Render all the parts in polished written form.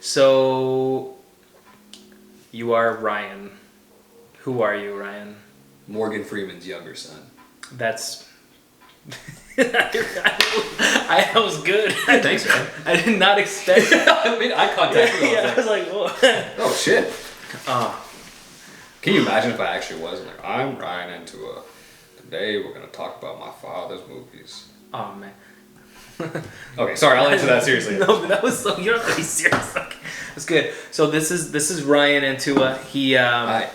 So, you are Ryan. Who are you, Ryan? Morgan Freeman's younger son. That's... I was good. Thanks, man. I did not expect that. I made eye contact with him. I was like, whoa. Oh, shit. Can you imagine if I actually was? Like, I'm Ryan Antooa. Today we're going to talk about my father's movies. Oh, man. Okay, sorry, I'll answer that seriously. No, but that was so... You don't have to be serious. Okay. That's good. So this is Ryan Antooa. Hi.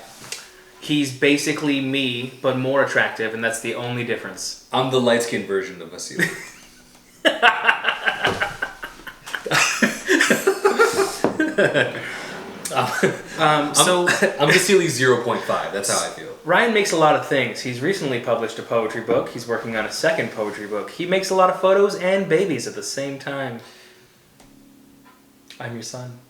He's basically me, but more attractive, and that's the only difference. I'm the light-skinned version of Vasily. I'm Vasily 0.5. That's how I feel. Ryan makes a lot of things. He's recently published a poetry book. He's working on a second poetry book. He makes a lot of photos and babies at the same time. I'm your son.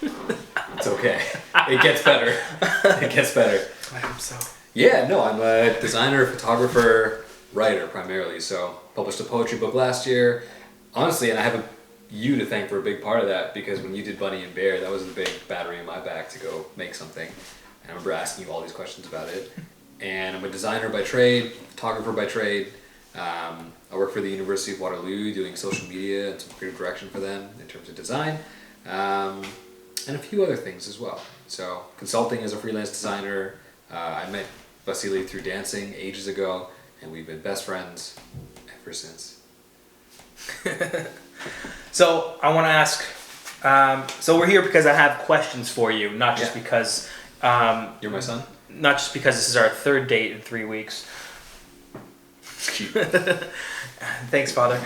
It's okay. It gets better. It gets better. I hope so. Yeah, no, I'm a designer, photographer, writer primarily. So, published a poetry book last year. Honestly, and I have you to thank for a big part of that, because when you did Bunny and Bear, that was the big battery in my back to go make something. And I remember asking you all these questions about it. And I'm a designer by trade, photographer by trade. I work for the University of Waterloo doing social media and some creative direction for them in terms of design. And a few other things as well. So, consulting as a freelance designer. I met Vasily through dancing ages ago, and we've been best friends ever since. So, I want to ask... so, we're here because I have questions for you, not just because... You're my son? Not just because this is our third date in 3 weeks. Cute. Thanks, Father.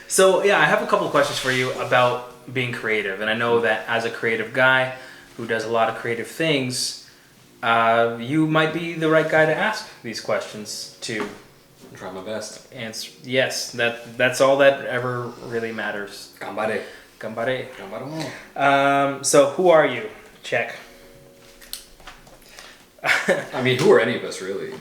So, yeah, I have a couple of questions for you about being creative. And I know that as a creative guy who does a lot of creative things, you might be the right guy to ask these questions to. I'll try my best. Answer. Yes, that's all that ever really matters. Gambare. Gambare. Gambaro. So, who are you? Check. I mean, who are any of us, really?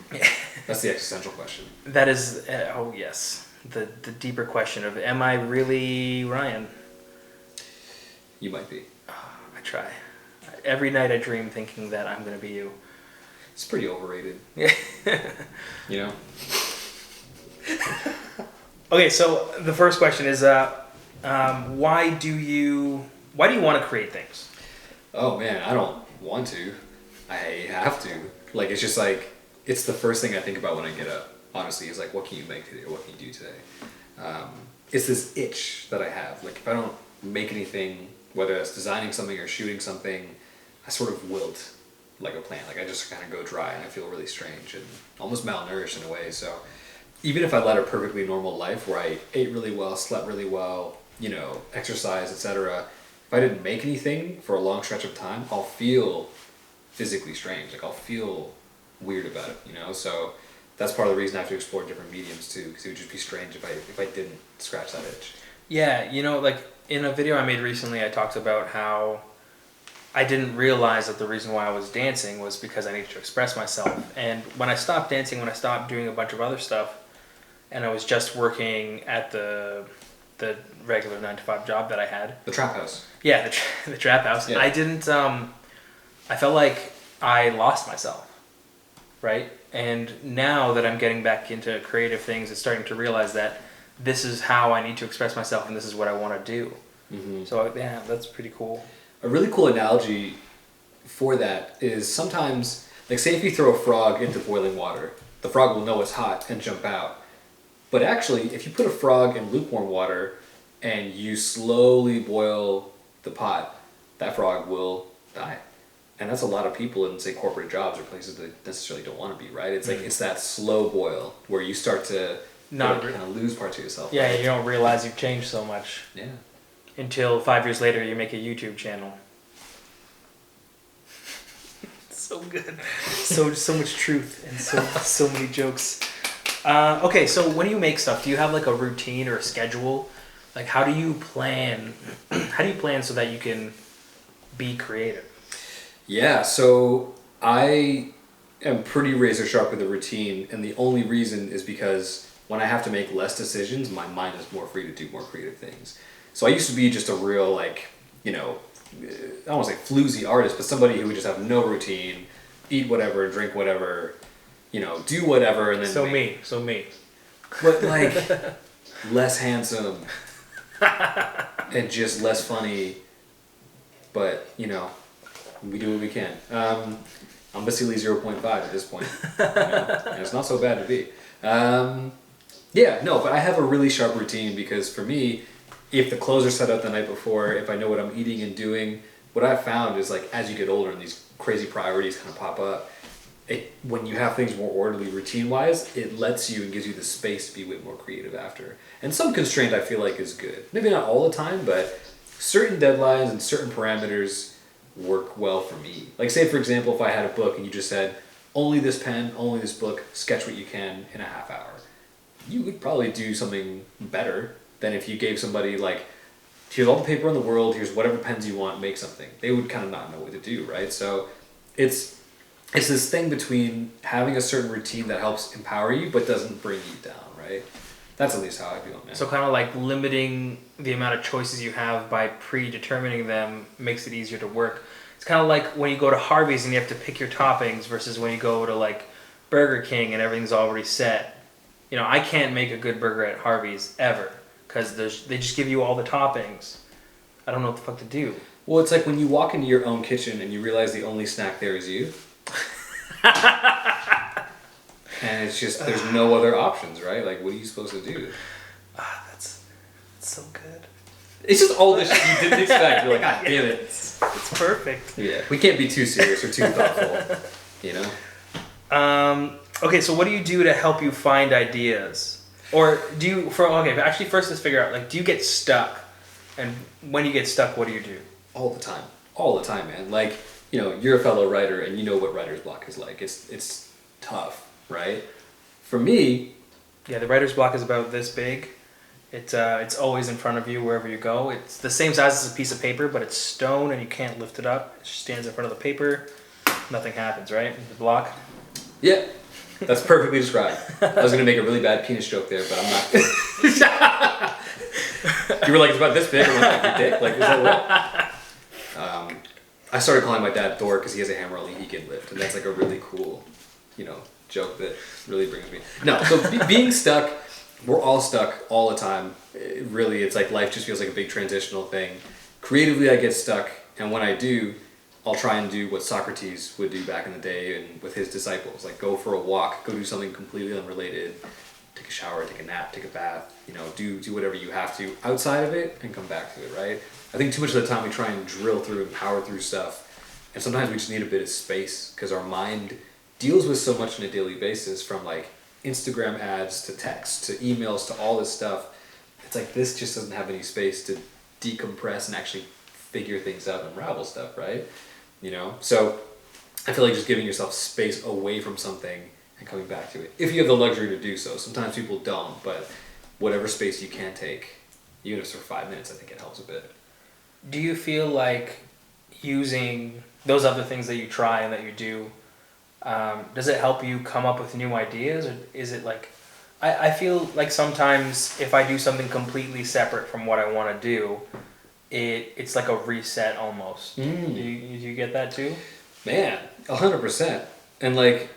That's the existential question. That is, oh yes, the deeper question of, am I really Ryan? You might be. I try. Every night I dream thinking that I'm going to be you. It's pretty overrated. Yeah. You know? Okay, so the first question is, why do you want to create things? Oh man, I don't want to. I have to. Like, it's just like, it's the first thing I think about when I get up, honestly, is like, what can you make today, or what can you do today? It's this itch that I have. Like, if I don't make anything, whether it's designing something or shooting something, I sort of wilt like a plant. Like, I just kind of go dry, and I feel really strange and almost malnourished in a way. So even if I led a perfectly normal life where I ate really well, slept really well, you know, exercise, etc., if I didn't make anything for a long stretch of time, I'll feel physically strange. Like, I'll feel weird about it, you know? So that's part of the reason I have to explore different mediums too, because it would just be strange if I didn't scratch that itch. Yeah, you know, like in a video I made recently, I talked about how I didn't realize that the reason why I was dancing was because I needed to express myself. And when I stopped dancing, when I stopped doing a bunch of other stuff, and I was just working at the regular 9-to-5 job that I had. The trap house. Yeah, the trap house. Yeah. I didn't, I felt like I lost myself, right? And now that I'm getting back into creative things, it's starting to realize that this is how I need to express myself and this is what I want to do. Mm-hmm. So yeah, that's pretty cool. A really cool analogy for that is sometimes, like, say if you throw a frog into boiling water, the frog will know it's hot and jump out. But actually, if you put a frog in lukewarm water and you slowly boil the pot, that frog will die. And that's a lot of people in, say, corporate jobs or places that necessarily don't want to be, right? It's like, it's that slow boil where you start to kind of lose parts of yourself. Yeah, right? You don't realize you've changed so much. Yeah. Until 5 years later, you make a YouTube channel. So good. So much truth and so many jokes. Okay, so when you make stuff, do you have like a routine or a schedule? Like, how do you plan? How do you plan so that you can be creative? Yeah, so I am pretty razor sharp with a routine, and the only reason is because when I have to make less decisions, my mind is more free to do more creative things. So I used to be just a real, like, you know, I don't want to say floozy artist, but somebody who would just have no routine, eat whatever, drink whatever, you know, do whatever, and then So me. But like less handsome and just less funny. But you know, we do what we can. I'm basically 0.5 at this point, you know? And it's not so bad to be. Yeah, no, but I have a really sharp routine because for me, if the clothes are set up the night before, if I know what I'm eating and doing, what I've found is like as you get older and these crazy priorities kind of pop up, when you have things more orderly routine-wise, it lets you and gives you the space to be a bit more creative after. And some constraint I feel like is good. Maybe not all the time, but certain deadlines and certain parameters work well for me. Like say for example, if I had a book and you just said, only this pen, only this book, sketch what you can in a half hour. You would probably do something better than if you gave somebody like, here's all the paper in the world, here's whatever pens you want, make something. They would kind of not know what to do, right? So it's this thing between having a certain routine that helps empower you but doesn't bring you down, right? That's at least how I feel, man. So kind of like limiting the amount of choices you have by predetermining them makes it easier to work. It's kind of like when you go to Harvey's and you have to pick your toppings versus when you go to like Burger King and everything's already set. You know, I can't make a good burger at Harvey's ever because they just give you all the toppings. I don't know what the fuck to do. Well, it's like when you walk into your own kitchen and you realize the only snack there is you. And it's just, there's no other options, right? Like, what are you supposed to do? That's so good. It's just all this shit you didn't expect. You're like, God damn it. It's perfect. Yeah, we can't be too serious or too thoughtful, you know? Okay, so what do you do to help you find ideas? Or do you, actually first let's figure out, like, do you get stuck? And when you get stuck, what do you do? All the time. All the time, man. Like, you know, you're a fellow writer and you know what writer's block is like. It's tough, right? For me... Yeah, the writer's block is about this big. It's always in front of you wherever you go. It's the same size as a piece of paper, but it's stone and you can't lift it up. It just stands in front of the paper. Nothing happens, right? The block. Yeah, that's perfectly described. I was going to make a really bad penis joke there, but I'm not. You were like, it's about this big. I'm like, your dick? Like, is that what? I started calling my dad Thor because he has a hammer only he can lift, and that's like a really cool, you know, joke that really brings me. No, so being stuck, we're all stuck all the time. Really, it's like life just feels like a big transitional thing. Creatively, I get stuck, and when I do, I'll try and do what Socrates would do back in the day and with his disciples, like go for a walk, go do something completely unrelated, take a shower, take a nap, take a bath, you know, do whatever you have to outside of it and come back to it, right? I think too much of the time we try and drill through and power through stuff, and sometimes we just need a bit of space because our mind deals with so much on a daily basis, from like Instagram ads to text to emails to all this stuff. It's like this just doesn't have any space to decompress and actually figure things out and unravel stuff, right? You know, so I feel like just giving yourself space away from something and coming back to it, if you have the luxury to do so. Sometimes people don't, but whatever space you can take, even if it's for 5 minutes, I think it helps a bit. Do you feel like using those other things that you try and that you do, does it help you come up with new ideas, or is it like, I feel like sometimes if I do something completely separate from what I want to do, it's like a reset almost. Do you get that too? Man, 100%. And like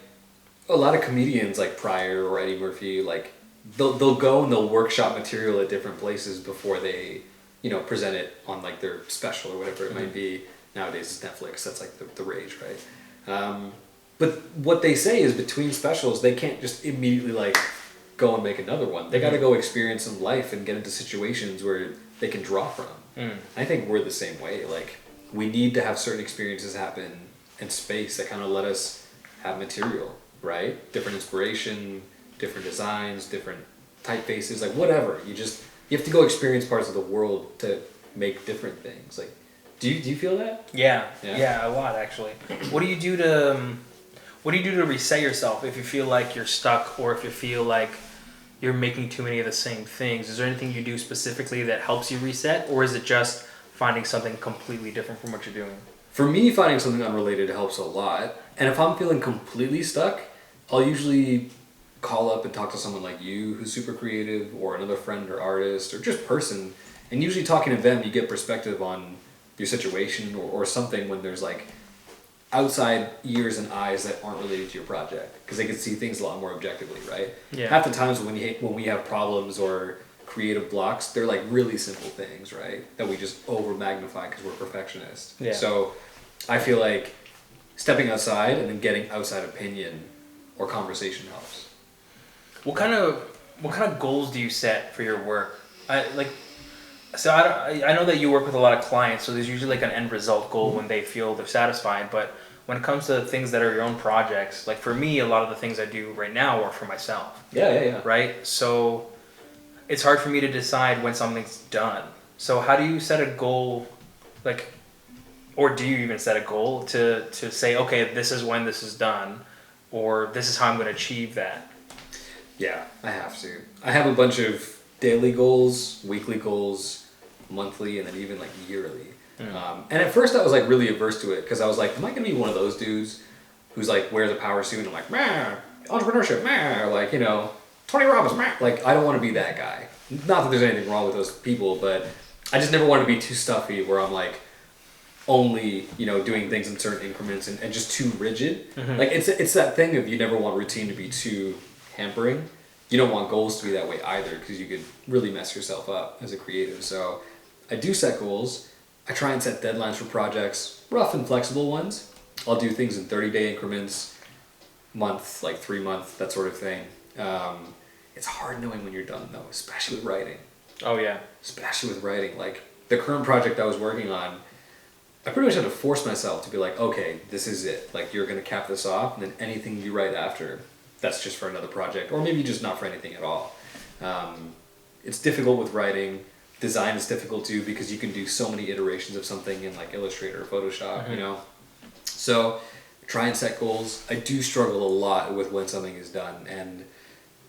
a lot of comedians like Pryor or Eddie Murphy, like they'll go and they'll workshop material at different places before they, you know, present it on like their special or whatever it might be. Nowadays it's Netflix, that's like the rage, right? But what they say is between specials, they can't just immediately like go and make another one. They got to go experience some life and get into situations where they can draw from. I think we're the same way. Like, we need to have certain experiences happen in space that kind of let us have material, right? Different inspiration, different designs, different typefaces, like whatever. You have to go experience parts of the world to make different things. Like, do you feel that? Yeah, a lot actually. What do you do to reset yourself if you feel like you're stuck, or if you feel like you're making too many of the same things? Is there anything you do specifically that helps you reset, or is it just finding something completely different from what you're doing? For me, finding something unrelated helps a lot. And if I'm feeling completely stuck, I'll usually call up and talk to someone like you who's super creative, or another friend or artist or just person, and usually talking to them you get perspective on your situation or something when there's like outside ears and eyes that aren't related to your project, because they can see things a lot more objectively, right? Yeah. Half the times when we have problems or creative blocks, they're like really simple things, right? That we just over magnify because we're perfectionists. Yeah. So I feel like stepping outside and then getting outside opinion or conversation helps. What kind of goals do you set for your work? I know that you work with a lot of clients, so there's usually like an end result goal when they feel they're satisfied. But when it comes to things that are your own projects, like for me, a lot of the things I do right now are for myself. Yeah. Right? So it's hard for me to decide when something's done. So how do you set a goal, like, or do you even set a goal to say, okay, this is when this is done, or this is how I'm going to achieve that? Yeah, I have to. I have a bunch of daily goals, weekly goals, monthly, and then even like yearly. And at first I was like really averse to it because I was like, am I going to be one of those dudes who's like wears a power suit and I'm like, meh, entrepreneurship, meh, or like, you know, Tony Robbins, meh. Like, I don't want to be that guy. Not that there's anything wrong with those people, but I just never want to be too stuffy where I'm like only, you know, doing things in certain increments and just too rigid. Mm-hmm. Like it's that thing of you never want routine to be too hampering. You don't want goals to be that way either because you could really mess yourself up as a creative. So I do set goals. I try and set deadlines for projects, rough and flexible ones. I'll do things in 30-day increments, month, like 3 month, that sort of thing. It's hard knowing when you're done though, especially with writing. Oh yeah. Especially with writing. Like the current project I was working on, I pretty much had to force myself to be like, okay, this is it. Like you're going to cap this off and then anything you write after, that's just for another project, or maybe just not for anything at all. It's difficult with writing. Design is difficult too because you can do so many iterations of something in like Illustrator or Photoshop, you know. So try and set goals. I do struggle a lot with when something is done, and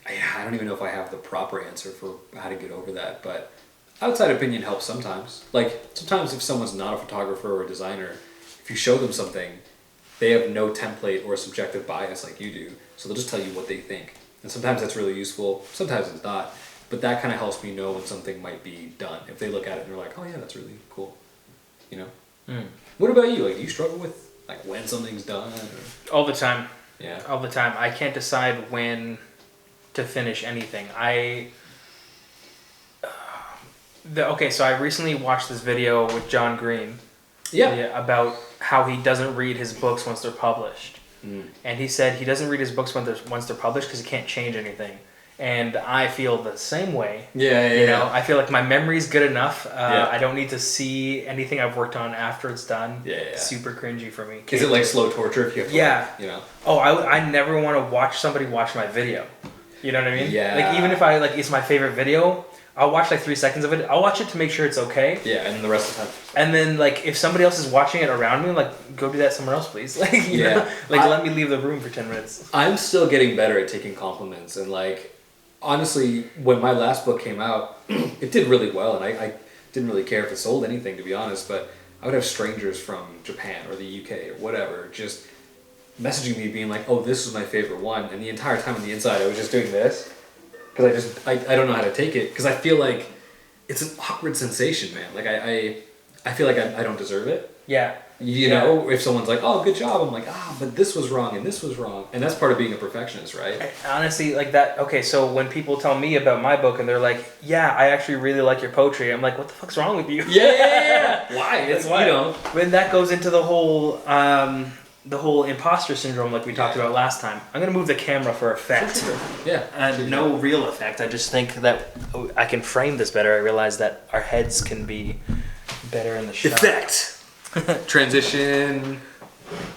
I don't even know if I have the proper answer for how to get over that. But outside opinion helps sometimes. Like sometimes if someone's not a photographer or a designer, if you show them something, they have no template or subjective bias like you do. So they'll just tell you what they think. And sometimes that's really useful, sometimes it's not. But that kind of helps me know when something might be done. If they look at it and they're like, oh yeah, that's really cool. You know? Mm. What about you? Like, do you struggle with like when something's done? Or? All the time. Yeah. All the time. I can't decide when to finish anything. So I recently watched this video with John Green. Yeah. About how he doesn't read his books once they're published. And he said he doesn't read his books once they're published because he can't change anything. And I feel the same way. You know, I feel like my memory's good enough. I don't need to see anything I've worked on after it's done. Super cringy for me. Is it like slow torture if you have to, like, you know? Oh, I never want to watch somebody watch my video. You know what I mean? Yeah. Like even if it's my favorite video, I'll watch like 3 seconds of it. I'll watch it to make sure it's okay. Yeah, and then the rest of the time. And then like if somebody else is watching it around me, like go do that somewhere else, please. Like you know? Like let me leave the room for 10 minutes. I'm still getting better at taking compliments, and like honestly, when my last book came out, it did really well, and I didn't really care if it sold anything, to be honest. But I would have strangers from Japan or the UK or whatever just messaging me being like, "Oh, this is my favorite one," and the entire time on the inside I was just doing this. Because I don't know how to take it, because I feel like it's an awkward sensation, man. Like I feel like I don't deserve it. Yeah. You know, if someone's like, oh, good job, I'm like, but this was wrong and this was wrong. And that's part of being a perfectionist, right? Honestly, like that, okay, so when people tell me about my book and they're like, yeah, I actually really like your poetry, I'm like, what the fuck's wrong with you? Yeah. Why? It's, why? You know. When that goes into the whole imposter syndrome like we talked about last time. I'm going to move the camera for effect. Yeah. No real effect. I just think that I can frame this better. I realize that our heads can be better in the shot. Effect. Transition.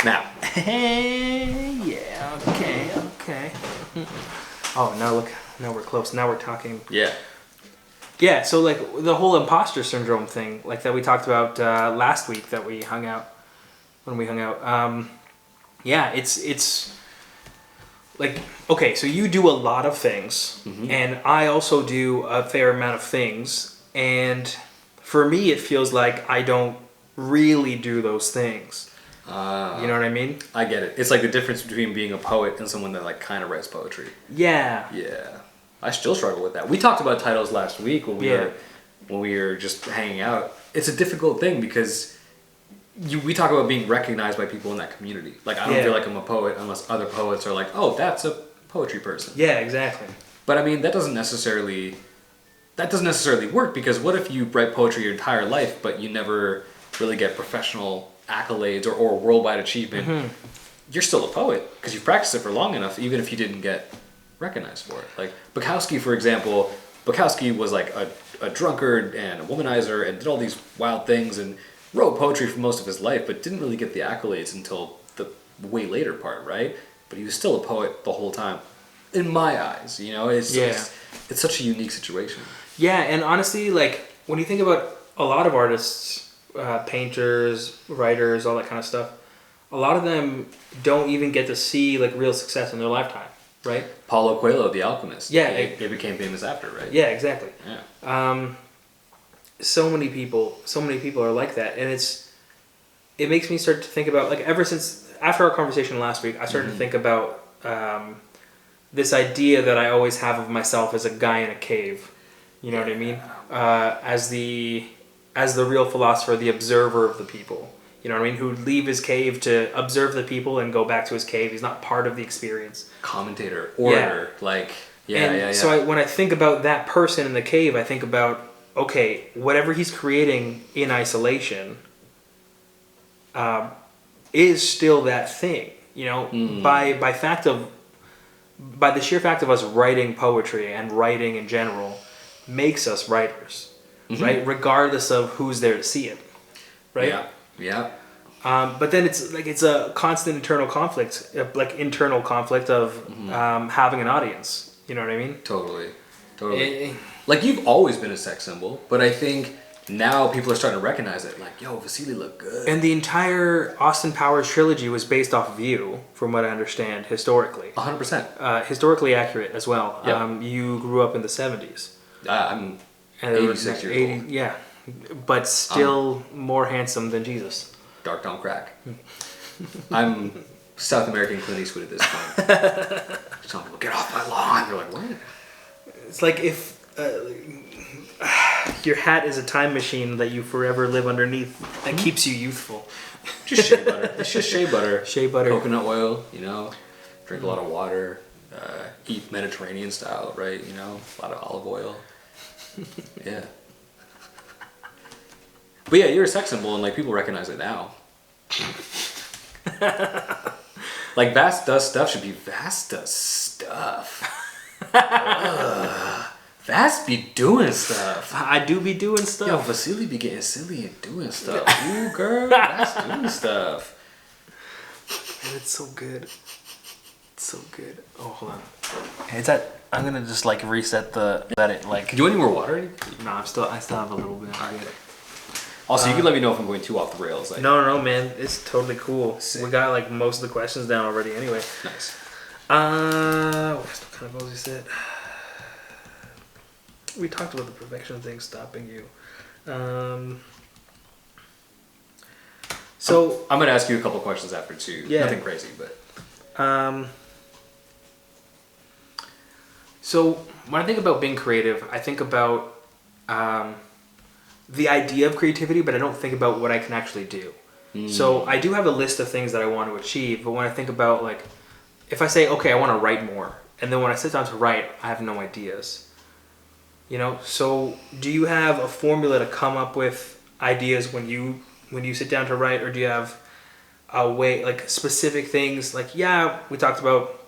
Now. Yeah, okay. Oh, now look. Now we're close. Now we're talking. Yeah. Yeah, so like the whole imposter syndrome thing, like that we talked about last week that we hung out. When we hung out, it's like, okay, so you do a lot of things, and I also do a fair amount of things, and for me it feels like I don't really do those things. You know what I mean? I get it. It's like the difference between being a poet and someone that like kind of writes poetry. Yeah. Yeah. I still struggle with that. We talked about titles last week when we were just hanging out. It's a difficult thing because we talk about being recognized by people in that community. Like I don't feel like I'm a poet unless other poets are like, oh, that's a poetry person. Yeah, exactly. But I mean, that doesn't necessarily work, because what if you write poetry your entire life but you never really get professional accolades or worldwide achievement? Mm-hmm. You're still a poet because you've practiced it for long enough, even if you didn't get recognized for it. Like Bukowski, for example. Bukowski was like a drunkard and a womanizer and did all these wild things and wrote poetry for most of his life, but didn't really get the accolades until the way later part, right? But he was still a poet the whole time, in my eyes. You know, it's such a unique situation. Yeah, and honestly, like when you think about a lot of artists, painters, writers, all that kind of stuff, a lot of them don't even get to see like real success in their lifetime, right? Paulo Coelho, The Alchemist. Yeah, they became famous after, right? Yeah, exactly. Yeah. So many people are like that, and it makes me start to think about, like, ever since after our conversation last week, I started to think about this idea that I always have of myself as a guy in a cave. You know what I mean? As the real philosopher, the observer of the people. You know what I mean? Who would leave his cave to observe the people and go back to his cave. He's not part of the experience. Commentator, orator, So when I think about that person in the cave, I think about, okay, whatever he's creating in isolation is still that thing. You know, by the sheer fact of us writing poetry and writing in general makes us writers, right? Regardless of who's there to see it, right? Yeah. But then it's a constant internal conflict, of having an audience. You know what I mean? Totally. Like, you've always been a sex symbol, but I think now people are starting to recognize it. Like, yo, Vasily looked good. And the entire Austin Powers trilogy was based off of you, from what I understand, historically. 100%. Historically accurate as well. Yep. You grew up in the 70s. I'm 86 years old. Yeah, but still more handsome than Jesus. Dark don't crack. I'm South American Clint Eastwood at this point. Just telling people, get off my lawn. They're like, what? It's like if your hat is a time machine that you forever live underneath that keeps you youthful. Just shea butter. It's just shea butter. Shea butter. Coconut oil, you know. Drink a lot of water. Eat Mediterranean style, right? You know, a lot of olive oil. Yeah. But yeah, you're a sex symbol, and like people recognize it now. Like Vast Does Stuff should be Vast Does Stuff. Vast be doing stuff. I do be doing stuff. Yo, Vasily be getting silly and doing stuff. Ooh, girl, Vast doing stuff. And it's so good. It's so good. Oh, hold on. Is that? I'm gonna just like reset the edit. Like, do you want any more water? No, I still have a little bit. Also, you can let me know if I'm going too off the rails. Like, no, man. It's totally cool. Sick. We got like most of the questions down already anyway. Nice. What kind of was you said? We talked about the perfection thing stopping you. So I'm going to ask you a couple questions after too. Yeah. Nothing crazy, but. So when I think about being creative, I think about the idea of creativity, but I don't think about what I can actually do. So I do have a list of things that I want to achieve, but when I think about, like, if I say, okay, I want to write more, and then when I sit down to write, I have no ideas. You know, so do you have a formula to come up with ideas when you sit down to write, or do you have a way, like specific things? Like, yeah, we talked about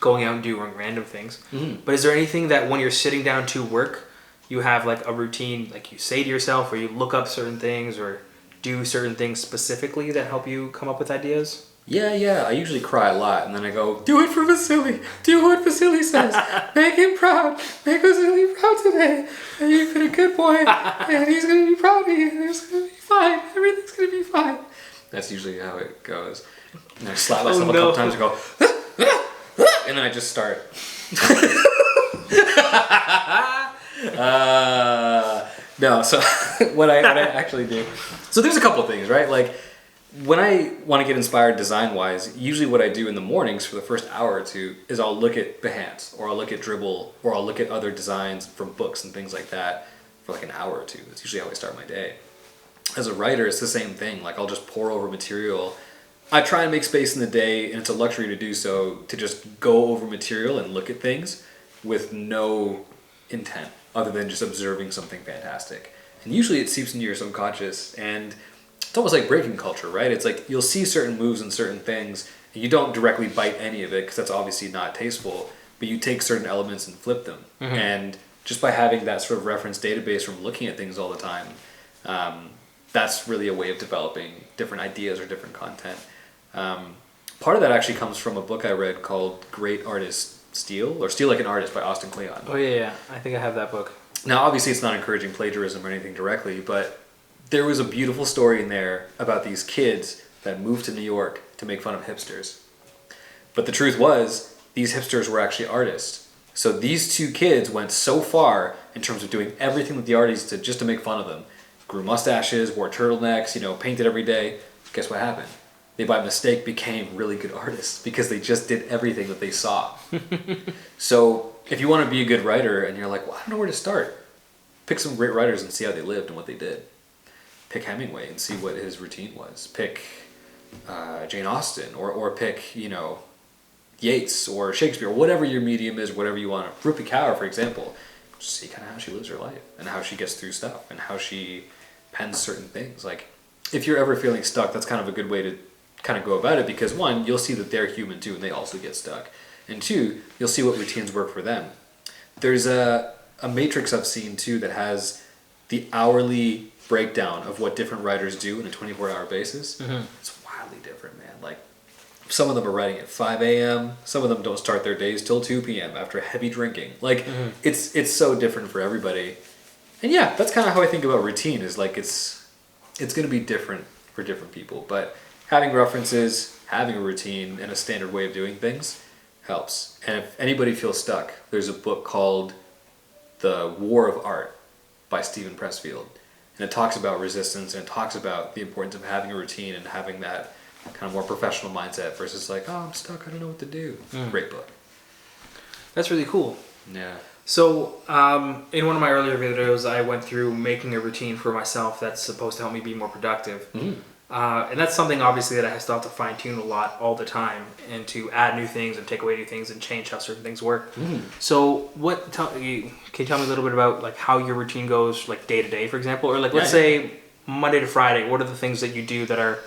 going out and doing random things, but is there anything that when you're sitting down to work, you have like a routine, like you say to yourself, or you look up certain things or do certain things specifically that help you come up with ideas? Yeah. I usually cry a lot, and then I go, do it for Vasily. Do what Vasily says. Make him proud. Make Vasily proud today. And you've been a good boy, and he's going to be proud of you, and it's going to be fine. Everything's going to be fine. That's usually how it goes. And I slap myself a couple times and go, and then I just start. No, so what I actually do. So there's a couple things, right? Like, when I want to get inspired design-wise, usually what I do in the mornings for the first hour or two is I'll look at Behance, or I'll look at Dribbble, or I'll look at other designs from books and things like that for like an hour or two. That's usually how I start my day. As a writer, it's the same thing. Like, I'll just pour over material. I try and make space in the day, and it's a luxury to do so, to just go over material and look at things with no intent other than just observing something fantastic. And usually it seeps into your subconscious, and it's almost like breaking culture, right? It's like you'll see certain moves and certain things, and you don't directly bite any of it because that's obviously not tasteful, but you take certain elements and flip them. Mm-hmm. And just by having that sort of reference database from looking at things all the time, that's really a way of developing different ideas or different content. Part of that actually comes from a book I read called Great Artists Steal, or Steal Like an Artist by Austin Kleon. Oh yeah, I think I have that book. Now obviously it's not encouraging plagiarism or anything directly, but there was a beautiful story in there about these kids that moved to New York to make fun of hipsters. But the truth was, these hipsters were actually artists. So these two kids went so far in terms of doing everything that the artists did just to make fun of them. Grew mustaches, wore turtlenecks, painted every day. Guess what happened? They by mistake became really good artists because they just did everything that they saw. So if you want to be a good writer and you're like, well, I don't know where to start, pick some great writers and see how they lived and what they did. Pick Hemingway and see what his routine was. Pick Jane Austen, or pick, Yeats or Shakespeare, or whatever your medium is, whatever you want. Rupi Kaur, for example. Just see kind of how she lives her life and how she gets through stuff and how she pens certain things. Like, if you're ever feeling stuck, that's kind of a good way to kind of go about it, because one, you'll see that they're human too and they also get stuck. And two, you'll see what routines work for them. There's a matrix I've seen too that has the hourly breakdown of what different writers do on a 24-hour basis. Mm-hmm. It's wildly different, man. Like, some of them are writing at 5 a.m. Some of them don't start their days till 2 p.m. after heavy drinking. Like, mm-hmm. it's so different for everybody. And yeah, that's kind of how I think about routine, is like it's going to be different for different people. But having references, having a routine, and a standard way of doing things helps. And if anybody feels stuck, there's a book called The War of Art by Stephen Pressfield. And it talks about resistance, and it talks about the importance of having a routine and having that kind of more professional mindset versus like, oh, I'm stuck, I don't know what to do. Great book. That's really cool. Yeah. So, in one of my earlier videos, I went through making a routine for myself that's supposed to help me be more productive. Mm-hmm. And that's something, obviously, that I still have to fine-tune a lot all the time, and to add new things and take away new things and change how certain things work. Mm. So can you tell me a little bit about like how your routine goes, like day to day, for example? Or like, let's say Monday to Friday, what are the things that you do that are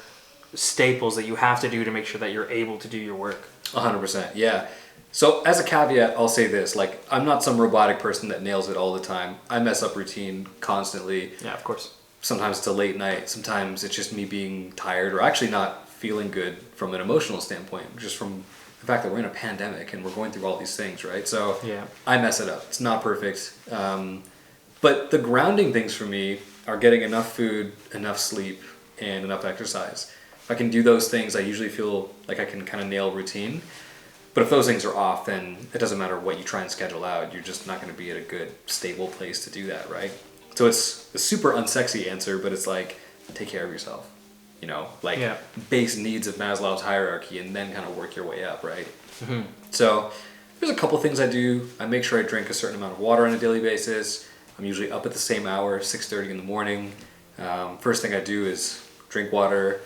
staples that you have to do to make sure that you're able to do your work? 100%, yeah. So as a caveat, I'll say this, like, I'm not some robotic person that nails it all the time. I mess up routine constantly. Yeah, of course. Sometimes it's a late night. Sometimes it's just me being tired or actually not feeling good from an emotional standpoint, just from the fact that we're in a pandemic and we're going through all these things, right? So yeah. I mess it up. It's not perfect. But the grounding things for me are getting enough food, enough sleep, and enough exercise. If I can do those things, I usually feel like I can kind of nail routine. But if those things are off, then it doesn't matter what you try and schedule out. You're just not going to be at a good, stable place to do that, right? So it's a super unsexy answer, but it's like, take care of yourself. Base needs of Maslow's hierarchy, and then kind of work your way up, right? Mm-hmm. So there's a couple things I do. I make sure I drink a certain amount of water on a daily basis. I'm usually up at the same hour, 6:30 in the morning. First thing I do is drink water.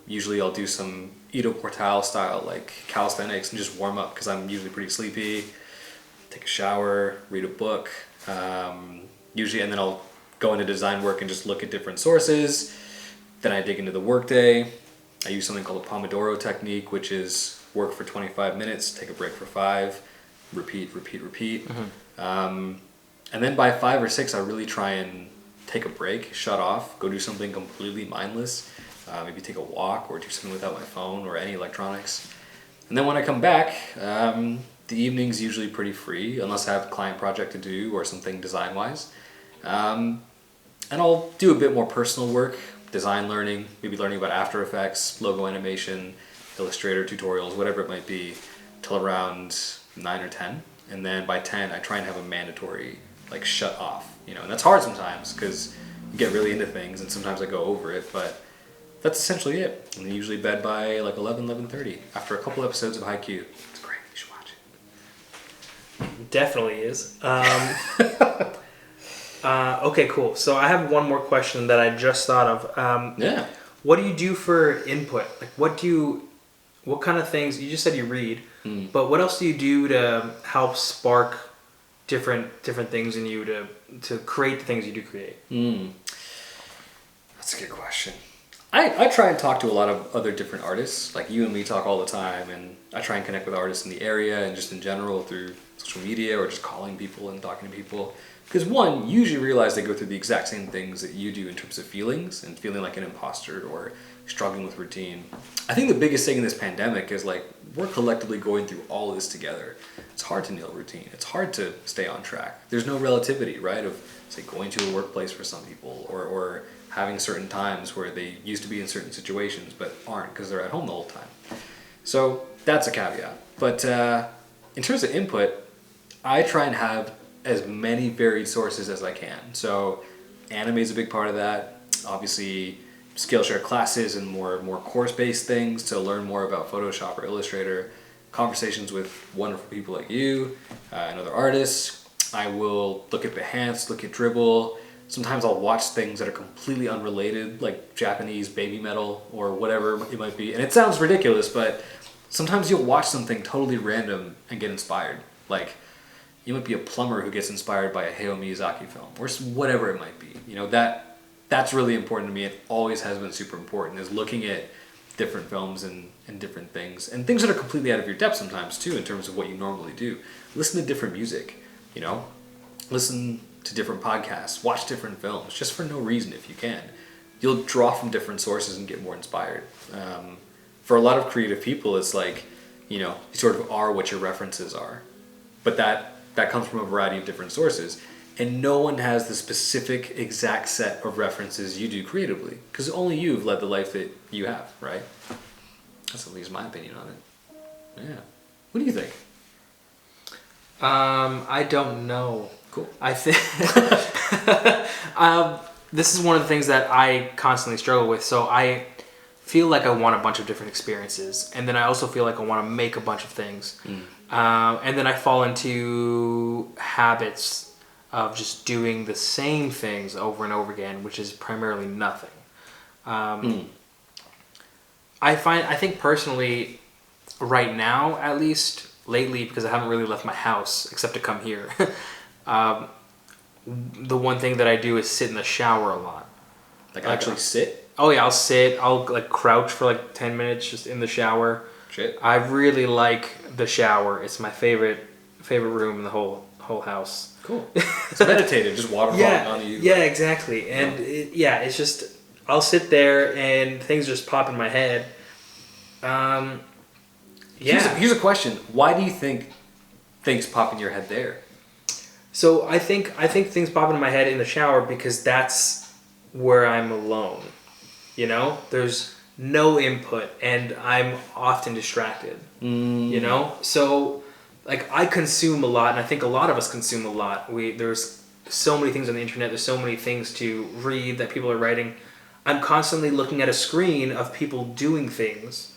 Usually I'll do some Ido Portal style, like calisthenics, and just warm up because I'm usually pretty sleepy. Take a shower, read a book. Usually, and then I'll go into design work and just look at different sources. Then I dig into the workday. I use something called a Pomodoro technique, which is work for 25 minutes, take a break for 5, repeat. Mm-hmm. And then by 5 or 6, I really try and take a break, shut off, go do something completely mindless. Maybe take a walk or do something without my phone or any electronics. And then when I come back, the evening's usually pretty free, unless I have a client project to do or something design-wise. And I'll do a bit more personal work, design learning, maybe learning about After Effects, logo animation, Illustrator tutorials, whatever it might be, till around 9 or 10. And then by 10, I try and have a mandatory, like, shut off. And that's hard sometimes because you get really into things and sometimes I go over it, but that's essentially it. I'm usually bed by like 11:30 after a couple episodes of Haikyuu. It's great. You should watch it. Definitely is. Okay, cool. So I have one more question that I just thought of. Yeah. What do you do for input? Like, what kind of things? You just said you read, but what else do you do to help spark different things in you to create the things you do create? That's a good question. I try and talk to a lot of other different artists. Like you and me talk all the time, and I try and connect with artists in the area and just in general through social media or just calling people and talking to people. Because one, you usually realize they go through the exact same things that you do in terms of feelings and feeling like an imposter or struggling with routine. I think the biggest thing in this pandemic is like we're collectively going through all this together. It's hard to nail routine. It's hard to stay on track. There's no relativity, right, of say going to a workplace for some people or having certain times where they used to be in certain situations but aren't because they're at home the whole time. So that's a caveat. But in terms of input, I try and have as many varied sources as I can. So anime is a big part of that. Obviously, Skillshare classes and more course-based things to learn more about Photoshop or Illustrator. Conversations with wonderful people like you and other artists. I will look at Behance, look at Dribble. Sometimes I'll watch things that are completely unrelated, like Japanese baby metal or whatever it might be. And it sounds ridiculous, but sometimes you'll watch something totally random and get inspired. Like, you might be a plumber who gets inspired by a Hayao Miyazaki film, or whatever it might be. You know, that's really important to me. It always has been super important, is looking at different films and different things. And things that are completely out of your depth sometimes, too, in terms of what you normally do. Listen to different music, you know? Listen to different podcasts. Watch different films, just for no reason if you can. You'll draw from different sources and get more inspired. For a lot of creative people, it's like, you know, you sort of are what your references are. But that comes from a variety of different sources. And no one has the specific exact set of references you do creatively. Because only you've led the life that you have, right? That's at least my opinion on it. Yeah. What do you think? I don't know. Cool. I think this is one of the things that I constantly struggle with. So I feel like I want a bunch of different experiences. And then I also feel like I want to make a bunch of things. And then I fall into habits of just doing the same things over and over again, which is primarily nothing. I think personally, right now at least, lately, because I haven't really left my house except to come here, the one thing that I do is sit in the shower a lot. Like actually sit? Oh yeah, I'll sit. I'll like crouch for like 10 minutes just in the shower. Shit. I really like the shower. It's my favorite room in the whole house. Cool. It's meditative, just water falling on you. Yeah, exactly. And it's just, I'll sit there and things just pop in my head. Here's a question. Why do you think things pop in your head there? So I think things pop in my head in the shower because that's where I'm alone. You know? There's no input and I'm often distracted. You know? So like I consume a lot, and I think a lot of us consume a lot. There's so many things on the internet, there's so many things to read that people are writing. I'm constantly looking at a screen of people doing things,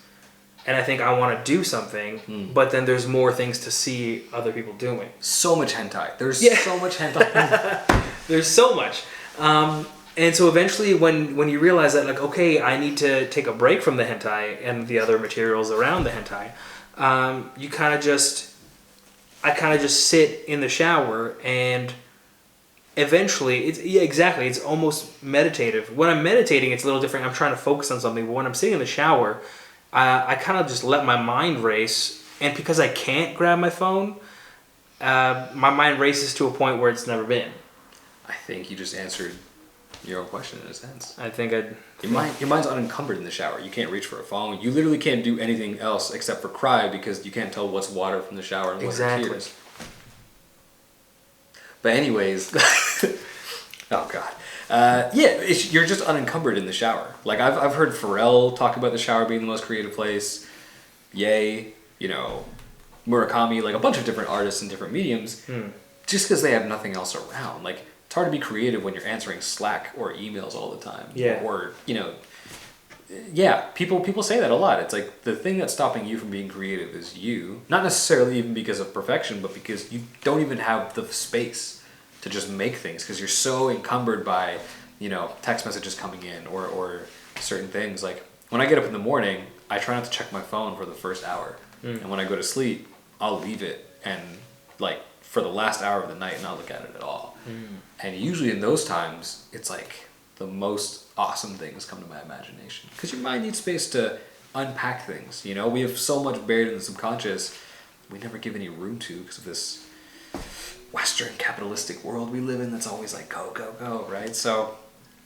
and I think I want to do something, but then there's more things to see other people doing. So much hentai. There's so much hentai. There's so much. And so eventually when you realize that, like, okay, I need to take a break from the hentai and the other materials around the hentai, I kind of just sit in the shower, and eventually, it's almost meditative. When I'm meditating, it's a little different. I'm trying to focus on something, but when I'm sitting in the shower, I kind of just let my mind race, and because I can't grab my phone, my mind races to a point where it's never been. I think you just answered your own question in a sense. I think your mind's unencumbered in the shower. You can't reach for a phone. You literally can't do anything else except for cry because you can't tell what's water from the shower and what's tears. But anyways, oh god, you're just unencumbered in the shower. Like I've heard Pharrell talk about the shower being the most creative place. Ye, you know, Murakami, like a bunch of different artists in different mediums, just because they have nothing else around. Like it's hard to be creative when you're answering Slack or emails all the time. Yeah. Or you know, yeah, people say that a lot. It's like the thing that's stopping you from being creative is you. Not necessarily even because of perfection, but because you don't even have the space to just make things because you're so encumbered by, text messages coming in or certain things. Like when I get up in the morning, I try not to check my phone for the first hour. And when I go to sleep, I'll leave it and like for the last hour of the night not look at it at all. And usually in those times, it's like the most awesome things come to my imagination because your mind needs space to unpack things. We have so much buried in the subconscious we never give any room to because of this Western capitalistic world we live in that's always like go, go, go, right? So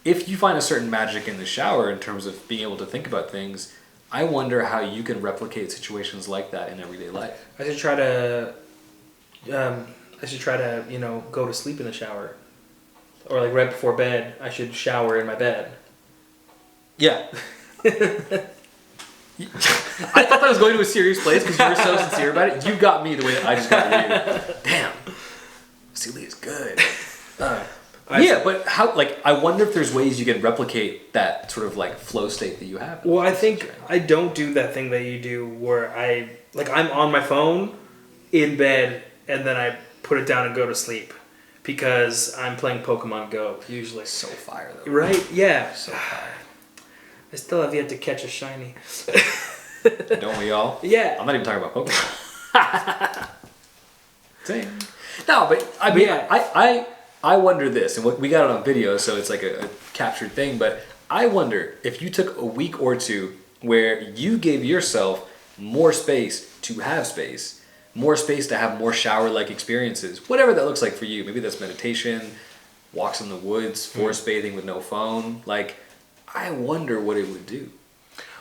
if you find a certain magic in the shower in terms of being able to think about things, I wonder how you can replicate situations like that in everyday life. I should try to, go to sleep in the shower. Or like right before bed, I should shower in my bed. Yeah. I thought that was going to a serious place because you were so sincere about it. You got me the way that I just got you. Damn. Celia is good. But how? Like, I wonder if there's ways you can replicate that sort of like flow state that you have. Well, I think I don't do that thing that you do where I'm on my phone in bed and then I put it down and go to sleep because I'm playing Pokemon Go usually. So fire though. Right? Yeah. So fire. I still have yet to catch a shiny. Don't we all? Yeah. I'm not even talking about Pokemon. Dang. No, but I mean, yeah. I wonder this, and we got it on video, so it's like a captured thing, but I wonder if you took a week or two where you gave yourself more space to have space, more space to have more shower-like experiences, whatever that looks like for you. Maybe that's meditation, walks in the woods, forest bathing with no phone. Like, I wonder what it would do.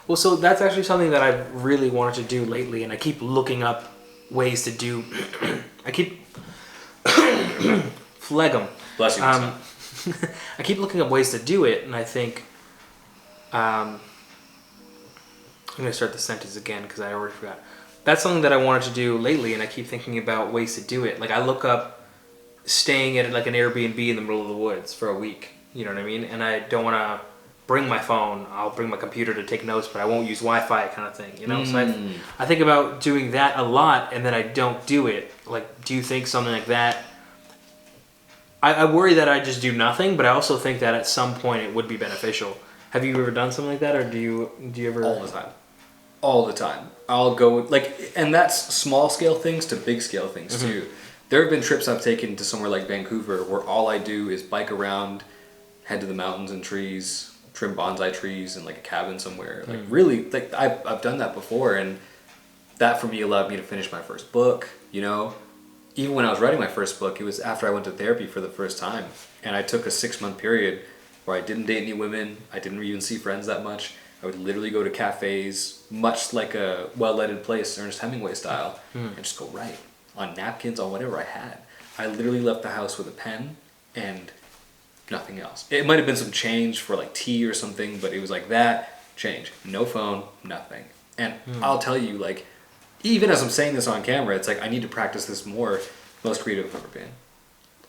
Well, so that's actually something that I've really wanted to do lately, and I keep looking up ways to do. I keep phlegm. Bless you. I keep looking up ways to do it, and I think I'm gonna start the sentence again because I already forgot. That's something that I wanted to do lately, and I keep thinking about ways to do it. Like I look up staying at like an Airbnb in the middle of the woods for a week. You know what I mean? And I don't want to bring my phone. I'll bring my computer to take notes, but I won't use Wi-Fi kind of thing. So I think about doing that a lot, and then I don't do it. Like, do you think something like that? I worry that I just do nothing, but I also think that at some point it would be beneficial. Have you ever done something like that, or do you ever? All the time. I'll go and that's small scale things to big scale things too. There have been trips I've taken to somewhere like Vancouver where all I do is bike around, head to the mountains and trees, trim bonsai trees in like a cabin somewhere. Like really, like I've done that before, and that for me allowed me to finish my first book. Even when I was writing my first book, it was after I went to therapy for the first time, and I took a 6-month period where I didn't date any women, I didn't even see friends that much. I would literally go to cafes, much like a well-lighted place, Ernest Hemingway style, and just go write on napkins, on whatever I had. I literally left the house with a pen and nothing else. It might have been some change for like tea or something, but it was like that, change. No phone, nothing. And I'll tell you, like, even as I'm saying this on camera, it's like I need to practice this more. Most creative I've ever been.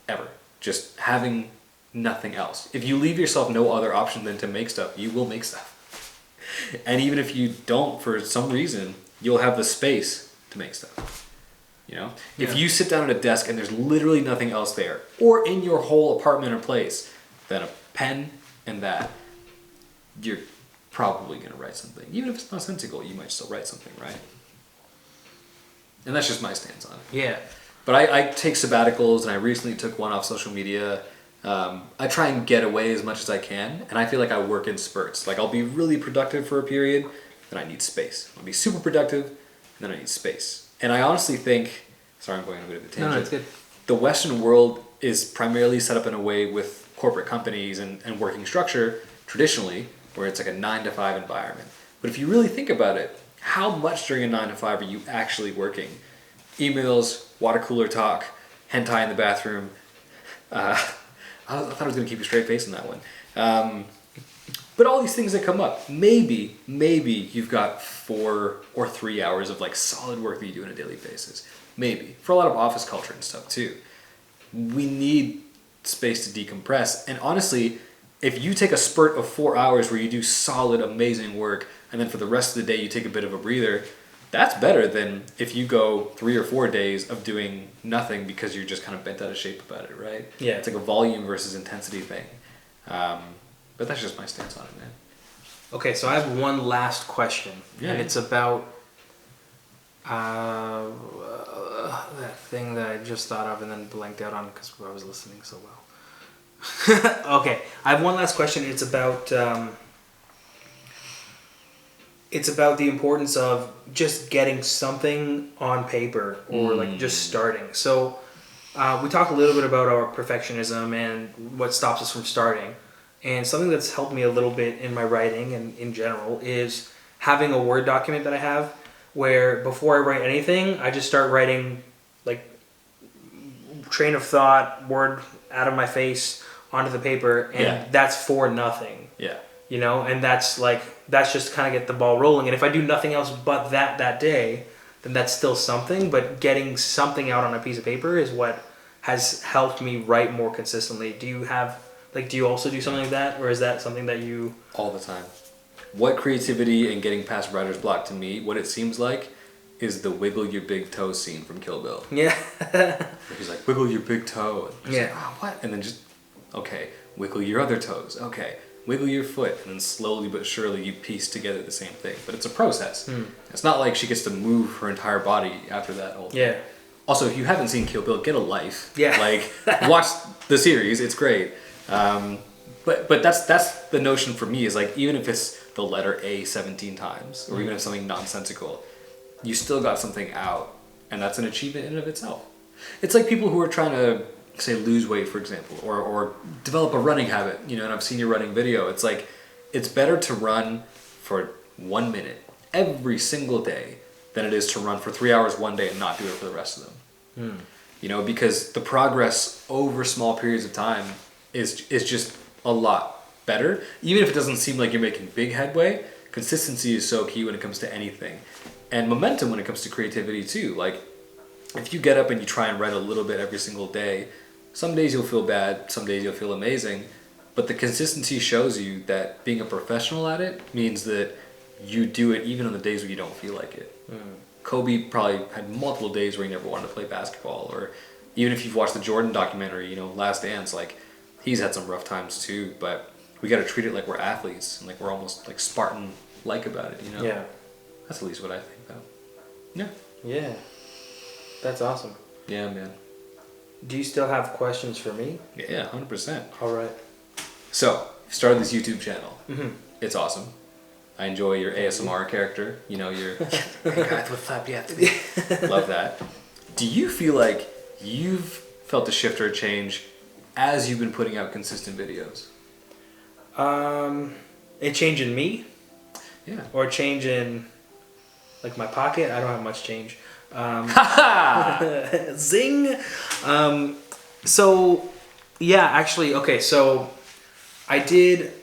Ever. Just having nothing else. If you leave yourself no other option than to make stuff, you will make stuff. And even if you don't, for some reason, you'll have the space to make stuff. If you sit down at a desk and there's literally nothing else there, or in your whole apartment or place, then a pen and that, you're probably going to write something. Even if it's nonsensical, you might still write something, right? And that's just my stance on it. Yeah. But I take sabbaticals, and I recently took one off social media. I try and get away as much as I can, and I feel like I work in spurts. Like, I'll be really productive for a period, then I need space. I'll be super productive, and then I need space. And I honestly think, sorry, I'm going on a bit of a tangent. No, it's good. The Western world is primarily set up in a way with corporate companies and working structure, traditionally, where it's like a 9-to-5 environment. But if you really think about it, how much during a 9-to-5 are you actually working? Emails, water cooler talk, hentai in the bathroom. I thought I was going to keep a straight face on that one. But all these things that come up, maybe you've got 4 or 3 hours of like solid work that you do on a daily basis. Maybe. For a lot of office culture and stuff too. We need space to decompress. And honestly, if you take a spurt of 4 hours where you do solid, amazing work, and then for the rest of the day you take a bit of a breather, that's better than if you go 3 or 4 days of doing nothing because you're just kind of bent out of shape about it, right? Yeah. It's like a volume versus intensity thing. But that's just my stance on it, man. Okay, so I have one last question, and it's about that thing that I just thought of and then blanked out on because I was listening so well. Okay, I have one last question. It's about the importance of just getting something on paper or like just starting. So we talked a little bit about our perfectionism and what stops us from starting. And something that's helped me a little bit in my writing and in general is having a Word document that I have where before I write anything, I just start writing like train of thought, word out of my face onto the paper, and that's for nothing. Yeah. You know, and that's just kind of get the ball rolling. And if I do nothing else but that day, then that's still something. But getting something out on a piece of paper is what has helped me write more consistently. Do you also do something like that? Or is that something that you... All the time. What creativity and getting past writer's block to me, what it seems like, is the wiggle your big toe scene from Kill Bill. Yeah. He's like, wiggle your big toe. And yeah. Like, oh, what? And then just, okay, wiggle your other toes. Okay, wiggle your foot. And then slowly but surely you piece together the same thing. But it's a process. It's not like she gets to move her entire body after that whole thing. Yeah. Also, if you haven't seen Kill Bill, get a life. Yeah. Like, watch the series. It's great. But that's the notion for me is like, even if it's the letter A 17 times or even if something nonsensical, you still got something out, and that's an achievement in and of itself. It's like people who are trying to say lose weight, for example, or develop a running habit, you know, and I've seen your running video. It's like, it's better to run for 1 minute every single day than it is to run for 3 hours one day and not do it for the rest of them. You know, because the progress over small periods of time is just a lot better. Even if it doesn't seem like you're making big headway, consistency is so key when it comes to anything. And momentum when it comes to creativity too. Like, if you get up and you try and write a little bit every single day, some days you'll feel bad, some days you'll feel amazing, but the consistency shows you that being a professional at it means that you do it even on the days where you don't feel like it. Kobe probably had multiple days where he never wanted to play basketball, or even if you've watched the Jordan documentary, you know, Last Dance, like, he's had some rough times too, but we got to treat it like we're athletes and like we're almost like Spartan-like about it, you know? Yeah. That's at least what I think, though. Yeah. Yeah. That's awesome. Yeah, man. Do you still have questions for me? Yeah, 100%. All right. So, you started this YouTube channel. Mm-hmm. It's awesome. I enjoy your ASMR character. You know, your love that. Do you feel like you've felt a shift or a change as you've been putting out consistent videos? A change in me? Yeah. Or a change in, like, my pocket? I don't have much change. Zing! So, yeah, actually, okay, so I did...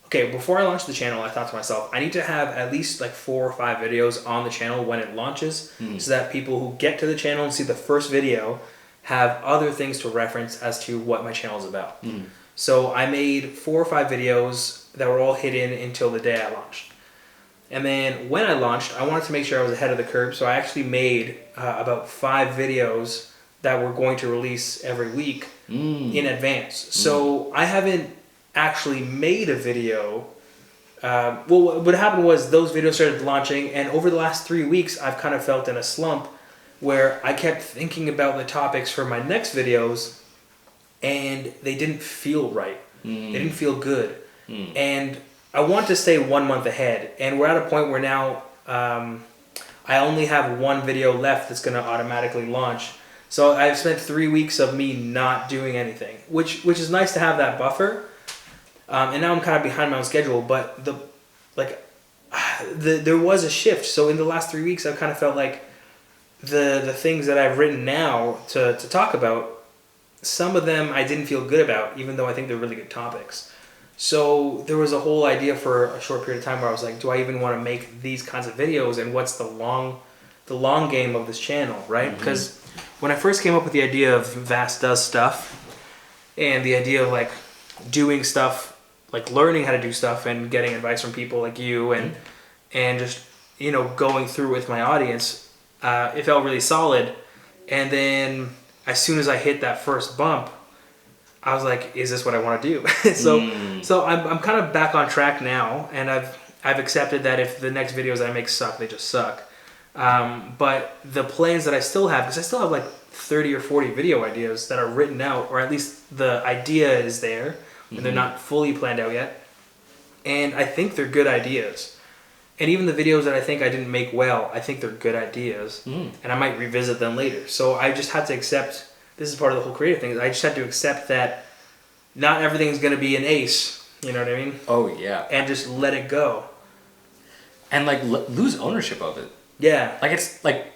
Okay, before I launched the channel, I thought to myself, I need to have at least like 4 or 5 videos on the channel when it launches, so that people who get to the channel and see the first video have other things to reference as to what my channel is about. So I made 4 or 5 videos that were all hidden until the day I launched. And then when I launched, I wanted to make sure I was ahead of the curve, so I actually made about 5 videos that were going to release every week in advance. So I haven't actually made a video. Well, what happened was those videos started launching, and over the last 3 weeks, I've kind of felt in a slump where I kept thinking about the topics for my next videos, and they didn't feel right. They didn't feel good. And I want to stay 1 month ahead, and we're at a point where now I only have 1 video left that's going to automatically launch. So I've spent 3 weeks of me not doing anything, which is nice to have that buffer. And now I'm kind of behind my own schedule, but there was a shift. So in the last 3 weeks, I've kind of felt like the things that I've written now to talk about, some of them I didn't feel good about, even though I think they're really good topics. So there was a whole idea for a short period of time where I was like, do I even want to make these kinds of videos, and what's the long game of this channel, right? Because when I first came up with the idea of Vast Does Stuff, and the idea of like doing stuff, like learning how to do stuff and getting advice from people like you and just, you know, going through with my audience, it felt really solid. And then as soon as I hit that first bump, I was like, is this what I want to do? So I'm kind of back on track now, and I've accepted that if the next videos I make suck, they just suck. But the plans that I still have, because I still have like 30 or 40 video ideas that are written out, or at least the idea is there, and they're not fully planned out yet. And I think they're good ideas. And even the videos that I think I didn't make well, I think they're good ideas. And I might revisit them later. So I just had to accept, this is part of the whole creative thing, I just had to accept that not everything's going to be an ace. You know what I mean? Oh, yeah. And just let it go. And, like, lose ownership of it. Yeah. Like, it's, like,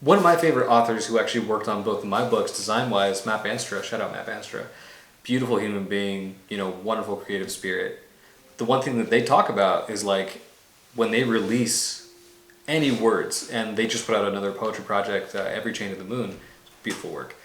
one of my favorite authors who actually worked on both of my books, design-wise, Matt Banstra, shout out Matt Banstra. Beautiful human being, you know, wonderful creative spirit. The one thing that they talk about is, like, when they release any words, and they just put out another poetry project, Every Chain of the Moon, beautiful work.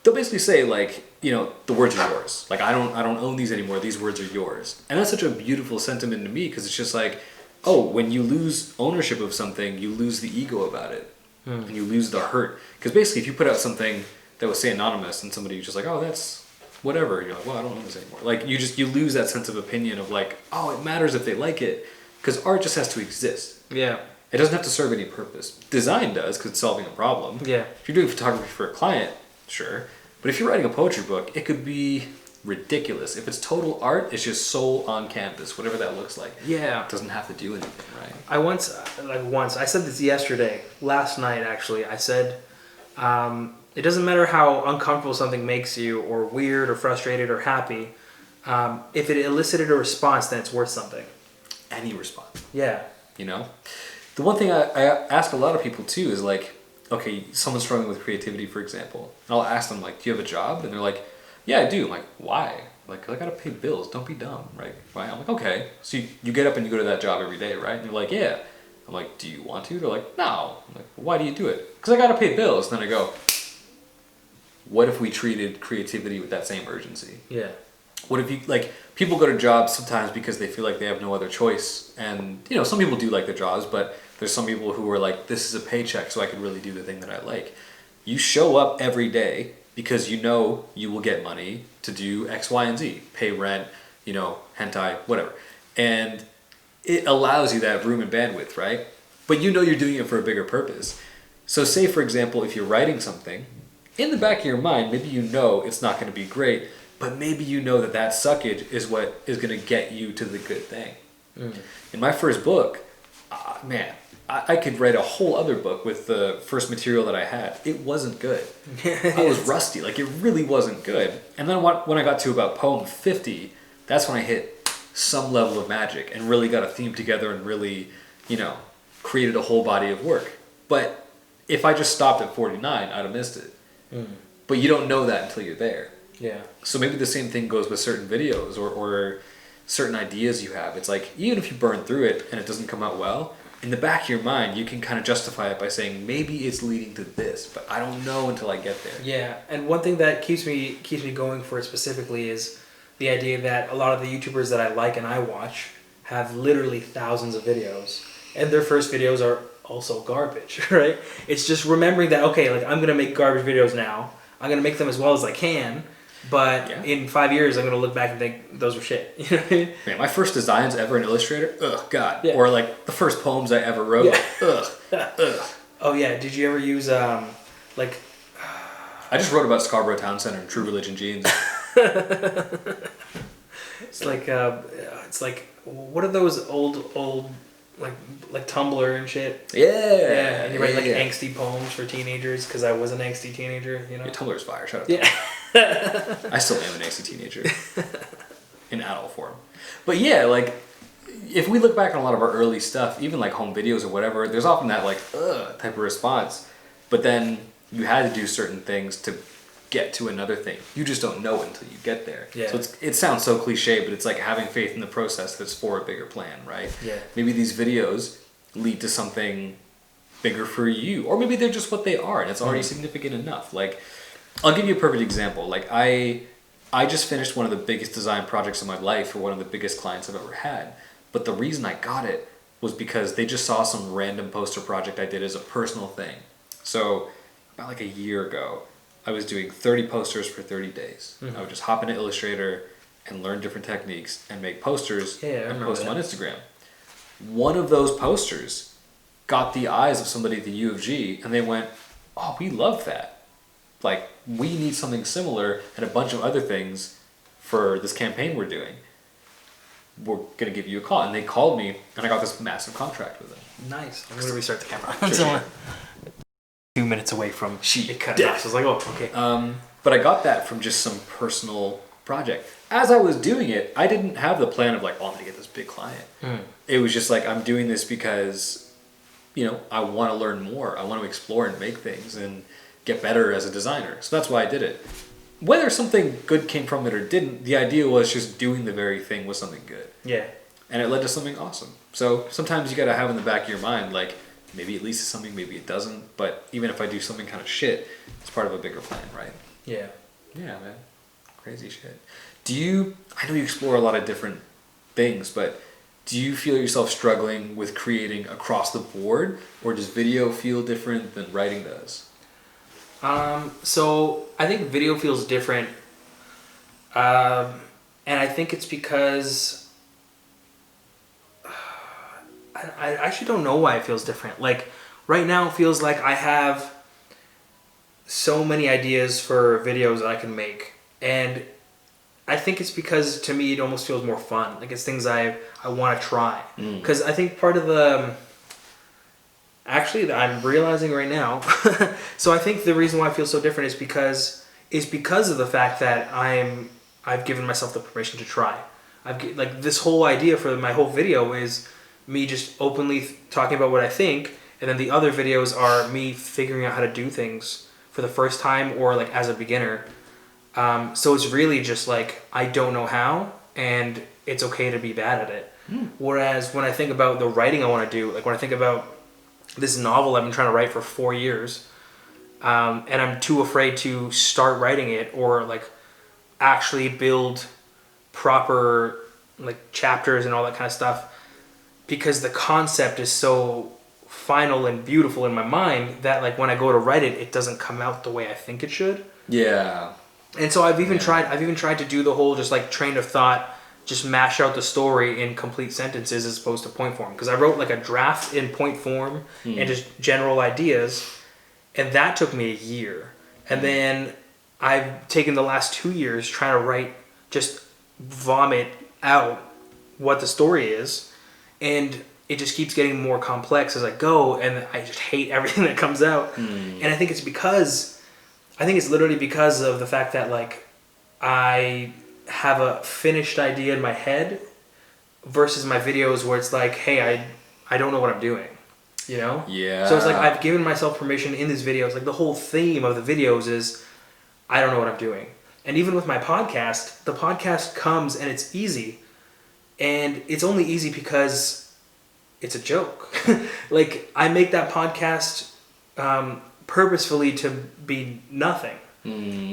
They'll basically say, like, you know, the words are yours. Like, I don't own these anymore. These words are yours. And that's such a beautiful sentiment to me, because it's just like, oh, when you lose ownership of something, you lose the ego about it. And you lose the hurt. Because basically, if you put out something that was, say, anonymous, and somebody's just like, oh, that's whatever. You're like, well, I don't own this anymore. Like, you lose that sense of opinion of, like, oh, it matters if they like it. Because art just has to exist. Yeah. It doesn't have to serve any purpose. Design does, because it's solving a problem. Yeah. If you're doing photography for a client, sure. But if you're writing a poetry book, it could be ridiculous. If it's total art, it's just soul on canvas, whatever that looks like. Yeah. It doesn't have to do anything, right? I said this yesterday, last night actually, I said, it doesn't matter how uncomfortable something makes you, or weird, or frustrated, or happy, if it elicited a response, then it's worth something. Any response. Yeah. You know? The one thing I ask a lot of people too is like, okay, someone's struggling with creativity, for example. And I'll ask them, like, do you have a job? And they're like, yeah, I do. I'm like, why? Like, I gotta pay bills. Don't be dumb, right? Why? I'm like, okay. So you get up and you go to that job every day, right? And they're like, yeah. I'm like, do you want to? They're like, no. I'm like, why do you do it? Because I gotta pay bills. And then I go, what if we treated creativity with that same urgency? Yeah. What if you, like, people go to jobs sometimes because they feel like they have no other choice. And, you know, some people do like their jobs, but there's some people who are like, this is a paycheck, so I can really do the thing that I like. You show up every day because you know you will get money to do X, Y, and Z. Pay rent, you know, hentai, whatever. And it allows you that room and bandwidth, right? But you know you're doing it for a bigger purpose. So say, for example, if you're writing something, in the back of your mind, maybe you know it's not going to be great, but maybe you know that that suckage is what is going to get you to the good thing. In my first book, man, I could write a whole other book with the first material that I had. It wasn't good. I was rusty. Like, it really wasn't good. And then when I got to about poem 50, that's when I hit some level of magic and really got a theme together and really, you know, created a whole body of work. But if I just stopped at 49, I'd have missed it. But you don't know that until you're there. Yeah. So maybe the same thing goes with certain videos or certain ideas you have. It's like, even if you burn through it and it doesn't come out well, in the back of your mind, you can kind of justify it by saying, maybe it's leading to this, but I don't know until I get there. Yeah, and one thing that keeps me going for it specifically is the idea that a lot of the YouTubers that I like and I watch have literally thousands of videos, and their first videos are also garbage, right? It's just remembering that, okay, like, I'm going to make garbage videos now. I'm going to make them as well as I can. But in 5 years, I'm going to look back and think those were shit. You know what I mean? Man, my first designs ever in Illustrator, ugh, God. Yeah. Or like the first poems I ever wrote, ugh. Oh yeah, did you ever use like? I just wrote about Scarborough Town Center and True Religion jeans. It's like what are those old like Tumblr and shit? Yeah. And you write like angsty poems for teenagers because I was an angsty teenager, you know. Your Tumblr's fire. Shut up. Yeah. I still am an angsty teenager in adult form. But yeah, like, if we look back on a lot of our early stuff, even like home videos or whatever, there's often that like type of response. But then you had to do certain things to get to another thing. You just don't know until you get there. Yeah. So it sounds so cliche, but it's like having faith in the process that's for a bigger plan, right? Yeah. Maybe these videos lead to something bigger for you, or maybe they're just what they are and it's already significant enough. Like, I'll give you a perfect example. Like, I I just finished one of the biggest design projects of my life for one of the biggest clients I've ever had. But the reason I got it was because they just saw some random poster project I did as a personal thing. So about like a year ago, I was doing 30 posters for 30 days. I would just hop into Illustrator and learn different techniques and make posters and post them on Instagram. One of those posters got the eyes of somebody at the U of G, and they went, "Oh, we love that. Like, we need something similar and a bunch of other things for this campaign we're doing. We're going to give you a call." And they called me, and I got this massive contract with them. Nice. I'm going to restart the camera. Sure. 2 minutes away from it cut off. So I was like, oh, okay. But I got that from just some personal project. As I was doing it, I didn't have the plan of like, oh, I'm going to get this big client. It was just like, I'm doing this because, I want to learn more. I want to explore and make things and get better as a designer. So that's why I did it. Whether something good came from it or didn't, the idea was just doing the very thing was something good. Yeah. And it led to something awesome. So sometimes you got to have in the back of your mind, like, maybe it leads to something, maybe it doesn't. But even if I do something kind of shit, it's part of a bigger plan, right? Yeah. Yeah, man. Crazy shit. I know you explore a lot of different things, but do you feel yourself struggling with creating across the board? Or does video feel different than writing does? So I think video feels different. And I think it's because I actually don't know why it feels different. Like right now it feels like I have so many ideas for videos that I can make. And I think it's because to me it almost feels more fun. Like it's things I want to try. Because I think part of the... Actually, I'm realizing right now. So I think the reason why I feel so different is because of the fact that I've given myself the permission to try. Like this whole idea for my whole video is me just openly talking about what I think, and then the other videos are me figuring out how to do things for the first time or like as a beginner. So it's really just like I don't know how, and it's okay to be bad at it. Whereas when I think about the writing I want to do, like when I think about this novel I've been trying to write for 4 years, and I'm too afraid to start writing it or like actually build proper like chapters and all that kind of stuff, because the concept is so final and beautiful in my mind that like when I go to write it, it doesn't come out the way I think it should. Yeah. And so I've even tried to do the whole just like train of thought, just mash out the story in complete sentences as opposed to point form. Because I wrote like a draft in point form and just general ideas, and that took me a year. And then I've taken the last 2 years trying to write, just vomit out what the story is, and it just keeps getting more complex as I go, and I just hate everything that comes out. And I think it's literally because of the fact that like I have a finished idea in my head versus my videos where it's like, hey, I don't know what I'm doing, Yeah. So it's like I've given myself permission in these videos. Like the whole theme of the videos is I don't know what I'm doing. And even with my podcast, the podcast comes and it's easy, and it's only easy because it's a joke. Like I make that podcast purposefully to be nothing.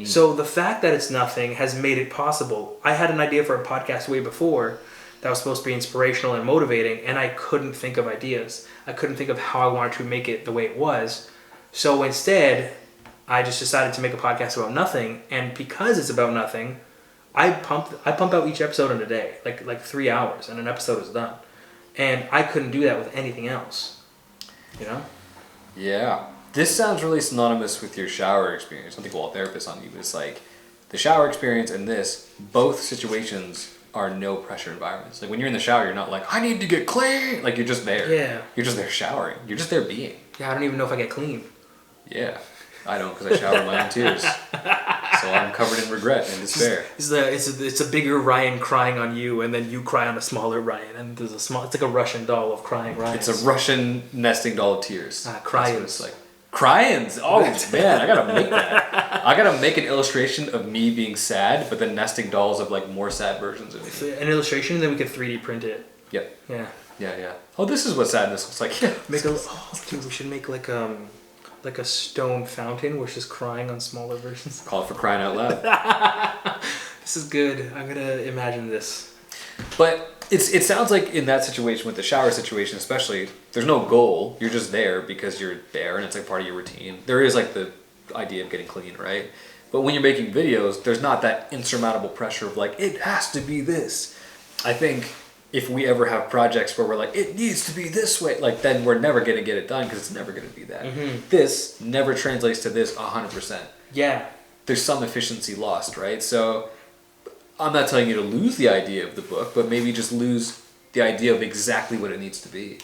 So the fact that it's nothing has made it possible. I had an idea for a podcast way before that was supposed to be inspirational and motivating, and I couldn't think of ideas. I couldn't think of how I wanted to make it the way it was. So instead, I just decided to make a podcast about nothing, and because it's about nothing, I pump out each episode in a day, like 3 hours, and an episode is done. And I couldn't do that with anything else. Yeah. This sounds really synonymous with your shower experience. I think all therapists on you, but it's like the shower experience and this, both situations are no pressure environments. Like when you're in the shower, you're not like, I need to get clean. Like you're just there. Yeah. You're just there showering. You're just there being. Yeah, I don't even know if I get clean. Yeah. I don't, because I shower in my own tears. So I'm covered in regret and despair. It's a bigger Ryan crying on you, and then you cry on a smaller Ryan, and there's it's like a Russian doll of crying Ryan. It's a Russian nesting doll of tears. Crying. It's like crying. Oh man, I gotta make that. I gotta make an illustration of me being sad, but then nesting dolls of like more sad versions of me. An illustration, and then we could 3D print it. Yep. Yeah. Yeah. Oh, this is what sadness looks like. Dude, we should make like a stone fountain where it's just crying on smaller versions. Call it for crying out loud. This is good. I'm gonna imagine this. But it sounds like in that situation, with the shower situation especially, there's no goal. You're just there because you're there and it's like part of your routine. There is like the idea of getting clean, right? But when you're making videos, there's not that insurmountable pressure of like, it has to be this. I think if we ever have projects where we're like, it needs to be this way, like then we're never going to get it done because it's never going to be that. Mm-hmm. This never translates to this 100%. Yeah. There's some efficiency lost, right? So I'm not telling you to lose the idea of the book, but maybe just lose the idea of exactly what it needs to be.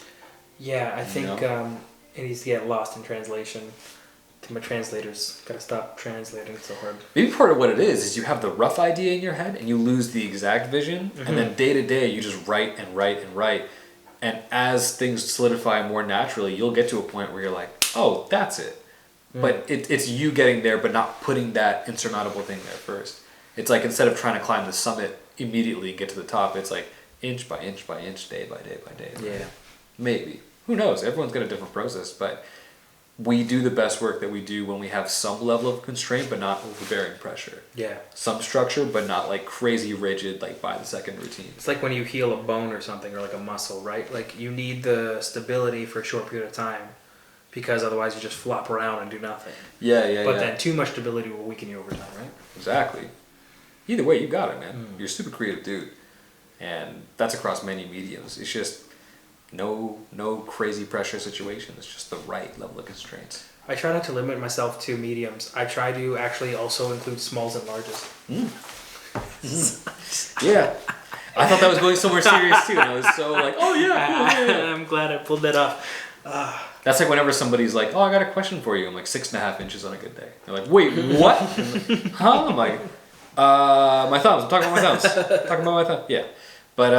Yeah, I think it needs to get lost in translation. To my translators, gotta stop translating so hard. Maybe part of what it is you have the rough idea in your head and you lose the exact vision, and then day to day you just write and write and write. And as things solidify more naturally, you'll get to a point where you're like, oh, that's it. But it's you getting there, but not putting that insurmountable thing there first. It's like instead of trying to climb the summit immediately and get to the top, it's like inch by inch by inch, day by day by day. Yeah. Maybe. Who knows? Everyone's got a different process, but we do the best work that we do when we have some level of constraint, but not overbearing pressure. Yeah. Some structure, but not like crazy rigid, like by the second routine. It's like when you heal a bone or something, or like a muscle, right? Like you need the stability for a short period of time, because otherwise you just flop around and do nothing. Yeah. But then too much stability will weaken you over time, right? Exactly. Either way, you got it, man. You're a super creative dude. And that's across many mediums. It's just no crazy pressure situation. It's just the right level of constraints. I try not to limit myself to mediums. I try to actually also include smalls and larges. Yeah. I thought that was going somewhere serious too. And I was so like, oh yeah, cool, yeah. I'm glad I pulled that off. That's like whenever somebody's like, oh, I got a question for you. I'm like 6.5 inches on a good day. They're like, wait, what? Huh? I'm like, my thumbs. I'm talking about my thumbs. Talking about my thumbs. Yeah. But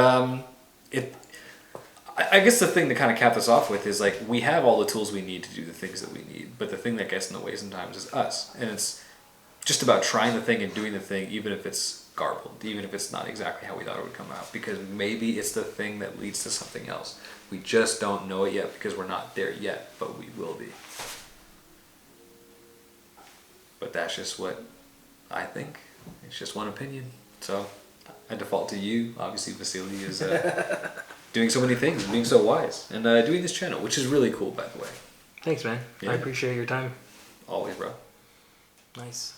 I guess the thing to kind of cap this off with is like we have all the tools we need to do the things that we need, but the thing that gets in the way sometimes is us, and it's just about trying the thing and doing the thing, even if it's garbled, even if it's not exactly how we thought it would come out, because maybe it's the thing that leads to something else. We just don't know it yet because we're not there yet, but we will be. But that's just what I think. It's just one opinion. So I default to you. Obviously, Vasily is doing so many things, being so wise, and doing this channel, which is really cool, by the way. Thanks, man. Yeah. I appreciate your time. Always, bro. Nice.